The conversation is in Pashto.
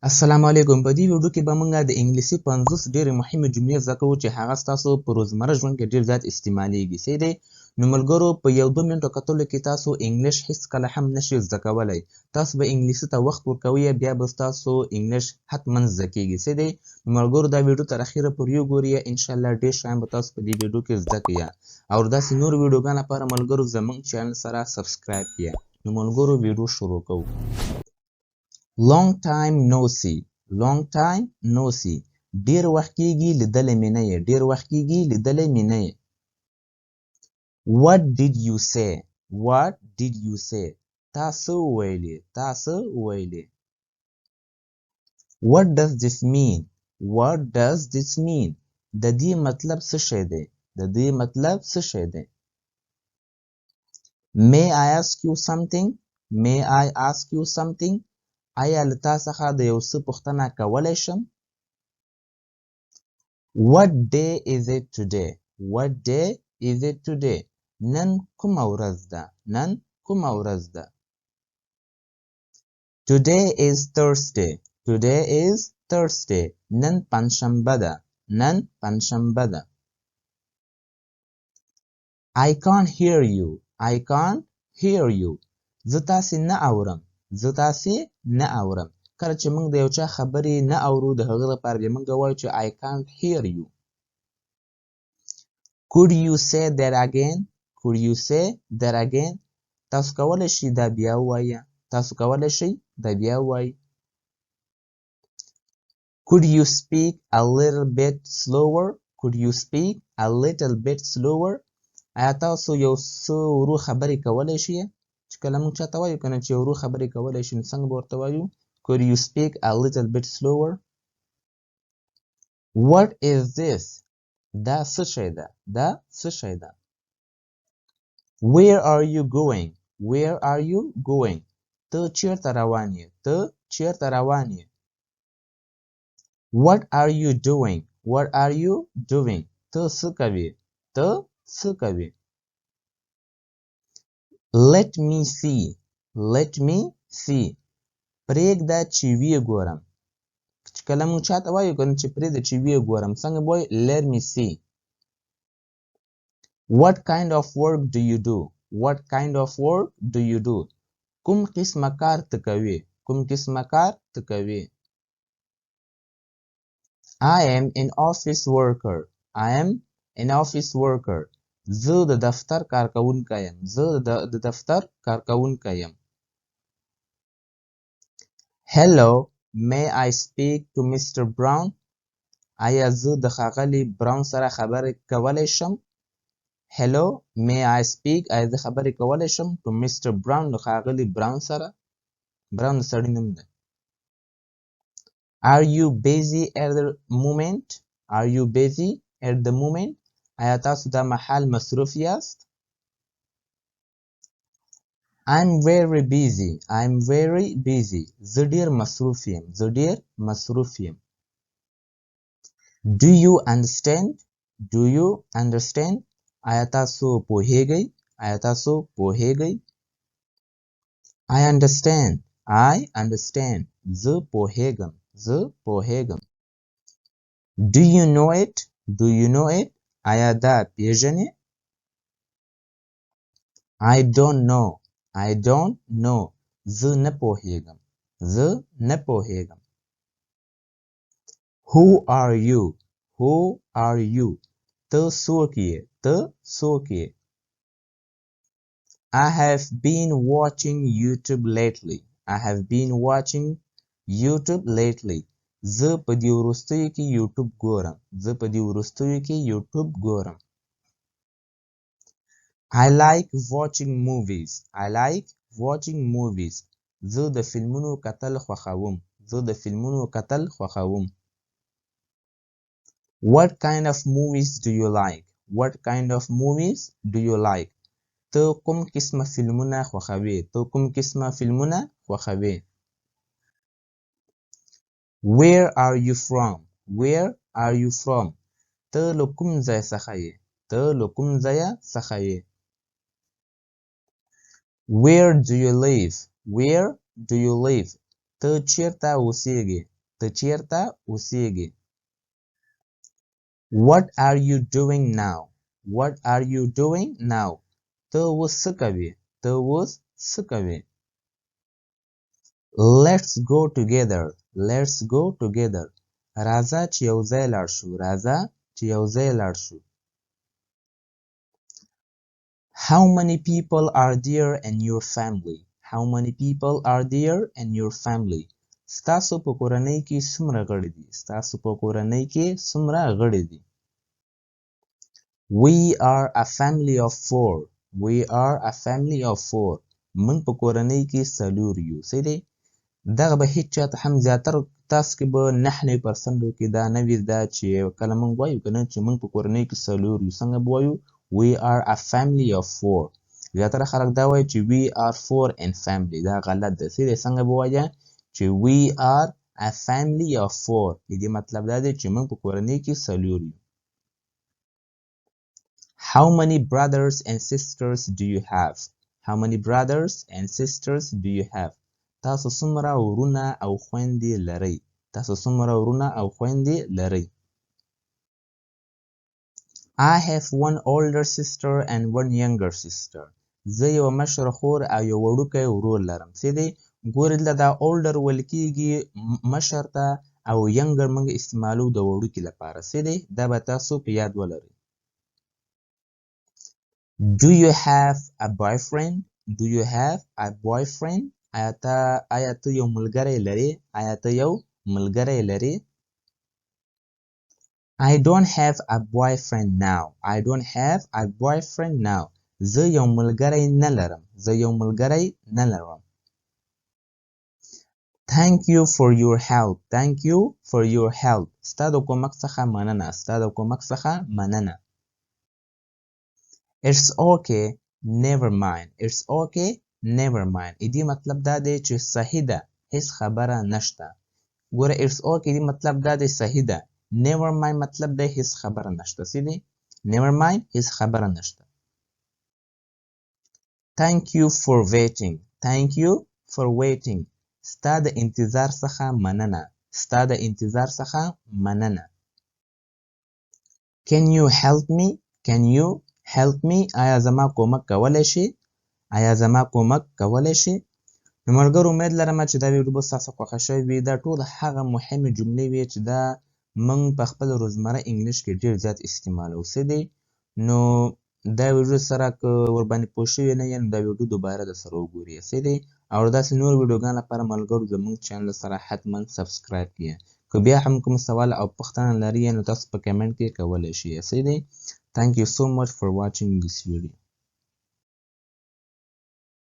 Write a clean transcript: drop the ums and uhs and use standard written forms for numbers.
السلام علیکم. په دې ویډیو کې به موږ د انګلیسي 50 ډېرې مهمې جملې زده کوو چې هغه ستاسو په روزمره ژوند کې ډېر زیات استعمالیږي. صحیح دی؟ نو ملګرو په 1-2 منټو کتلو کې تاسو انګلیش هیڅکله هم نشئ زده کولی. تاسو به انګلیسي ته وخت ورکوئ بیا به ستاسو انګلیش حتما زده کیږي. صحیح دی؟ نو ملګرو دا ویډیو تر اخره پورې وګورئ. انشاءالله ډېر شیان به تاسو په دې ویډیو کې زده کړئ او داسې نور ویډیوګانو لپاره ملګرو زموږ چینل سره سبسکرایب کړئ. نو ملګرو ویډیو شروع کوو. Long time no see. Long time no see. ډیر وخت کېږي لیدلې مې نه یې. ډیر وخت کېږي لیدلې مې نه یې. What did you say? What did you say? تا څه وویلې؟ تا څه وویلې؟ What does this mean? What does this mean? د دې مطلب څه شی دی؟ د دې مطلب څه شی دی؟ May I ask you something? May I ask you something? آیا له تا څخه د یو څه پوښتنه کولی شم؟ What day is it today? What day is it today? نن کومه ورځ ده؟ نن کومه ورځ ده؟ Today is Thursday. Today is Thursday. نن پنجشنبه ده. نن پنجشنبه ده. I can't hear you. I can't hear you. زه تاسې نه اورم. زه تاسې نه اورم. کله چې موږ د یو چا خبرې نه اورو د هغه لپاره بیا موږ وایو چې I can't hear you. Could you say that again? Could you say that again? تاسو کولی شئ دا بیا ووایه. تاسو کولی شئ دا بیا ووایه. Could you speak a little bit slower? Could you speak a little bit slower? آیا تاسو یو څه ورو خبرې کولی شئ؟ چې کله موږ چاته وایو که نه چې ورو خبرې کولی شو نو څنګه به ورته وایو؟ Could you speak a little bit slower? What is this? دا څه شی ده؟ دا څه شی ده؟ Where are you going? Where are you going? ته چیرته روان یې؟ ته چیرته روان یې؟ What are you doing? What are you doing? ته څه کوې؟ ته څه کوې؟ Let me see. Let me see. پرېږده چې ویې ګورم. چې کله موږ چاته وایو که نه چې پرېږده چې ویې ګورم څنګه به وایو؟ Let me see. What kind of work do you do? What kind of work do you do? کوم قسمه کار ته کوې؟ کوم قسمه کار ته کوې؟ I am an office worker. I am an office worker. زه د دفتر کارکوونکی یم. زه د دفتر کارکوونکی یم. Hello, may I speak to Mr. Brown? آیا زه د ښاغلي براون سره خبرې کولی شم؟ Hello, may I speak? آیا زه خبرې کولی شم to Mr. Brown د ښاغلي براون سره؟ براون د سړي نوم دی. Are you busy at the moment? Are you busy at the moment? آیا تاسو دا مهال مصروف یاست؟ I'm very busy. I'm very busy. زه ډېر مصروف یم. زه ډېر مصروف یم. Do you understand? Do you understand? آیا تاسو پوهیږئ؟ آیا تاسو پوهیږئ؟ I understand. I understand. زه پوهیږم. زه پوهیږم. Do you know it? Do you know it? آیا دا پیژنې؟ I don't know. I don't know. زه نه پوهیږم. زه نه پوهیږم. Who are you? Who are you? ته څوک یې؟ ته څوک یې؟ I have been watching YouTube lately. I have been watching YouTube lately. زه په دې وروستیو کې یوټیوب ګورم. زه په دې وروستیو کې یوټیوب ګورم. I like watching movies. I like watching movies. زه د فلمونو کتل خوښوم. زه د فلمونو کتل خوښوم. What kind of movies do you like? What kind of movies do you like? ته کوم قسمه فلمونه خوښوې؟ ته کوم قسمه فلمونه خوښوې؟ Where are you from? Where are you from? ته له کوم ځای څخه یې؟ ته له کوم ځایه څخه یې؟ Where do you live? Where do you live? ته چیرته اوسېږې؟ ته چیرته اوسېږې. What are you doing now? What are you doing now? ته اوس څه کوې؟ ته اوس څه کوې؟ Let's go together. Let's go together. راځه چې یو ځای لاړ شو. راځه چې یو ځای لاړ شو. How many people are there in your family? How many people are there in your family? ستاسو په کورنۍ کې څومره غړي دي؟ ستاسو په کورنۍ کې څومره غړي دي؟ We are a family of 4. We are a family of 4. من په کورنۍ کې څلور یو. څه دی؟ دغه به هیڅ چاته هم زیاتره تاسو کې به 99% کې دا نه وي دا چې کله موږ وایو که نه چې موږ په کورنۍ کې څلور یو. څنګه به وایو؟ We are a family of 4. زیاتره خلک دا وایي چې we are 4 in family. دا غلط ده. څه دی؟ څنګه به وایه چې we are a family of 4. د دې مطلب دا دی چې موږ په کورنۍ کې څلور یو. How many brothers and sisters do you have? How many brothers and sisters do you have? تاسو څومره ورونه او خویندې لرئ؟ تاسو څومره ورونه او خویندې لرئ؟ I have one older sister and one younger sister. زه یو مشره خور او یو وړوکی ورور لرم. څه دی؟ ګورئ دلته دا older ویل کېږي مشر ته او younger موږ استعمالو د وړوکي لپاره. څه دی؟ دا به تاسو په یاد ولرئ. Do you have a boyfriend? Do you have a boyfriend? آیا ته یو ملګری لرې؟ آیا ته یو ملګری لرې؟ I don't have a boyfriend now. I don't have a boyfriend now. زه یو ملګری نه لرم. زه یو ملګری نه لرم. Thank you for your help. Thank you for your help. ستا د کومک څخه مننه. ستا د کومک څخه مننه. It's okay. Never mind. It's okay. Never mind. دې مطلب دا دی چې صحیح ده. هیڅ خبره نشته. ګوره it's okay دې مطلب دا دی صحیح ده. Never mind مطلب دی هیڅ خبره نشته. څه دی؟ Never mind هیڅ خبره نشته. Thank you for waiting. Thank you for waiting. ستا د انتظار څخه مننه. ستا د انتظار څخه مننه. Can you help me? Can you help me? آیا زما کومک کولی شي؟ آیا زما کومک کولی شي؟ نو ملګرو امید لرم چې دا ویډیو به ستاسو خوښه شوې وي. دا ټول هغه مهمې جملې وې چې دا موږ په خپل روزمره انګلیش کې ډېر زیات استعمالوو. څه دی؟ نو دا ویډیو سره که ورباندې پوه شوي نه یې نو دا ویډیو دوباره درسره وګورئ. څه دی؟ او داسې نور ویډیوګانو لپاره ملګرو زموږ چینل سره حتما سبسکرایب کړئ. که بیا هم کوم سوال او پوښتنه لرئ نو تاسو په کمنټ کې کولی شئ. څه دی؟ Thank you so much for watching this video.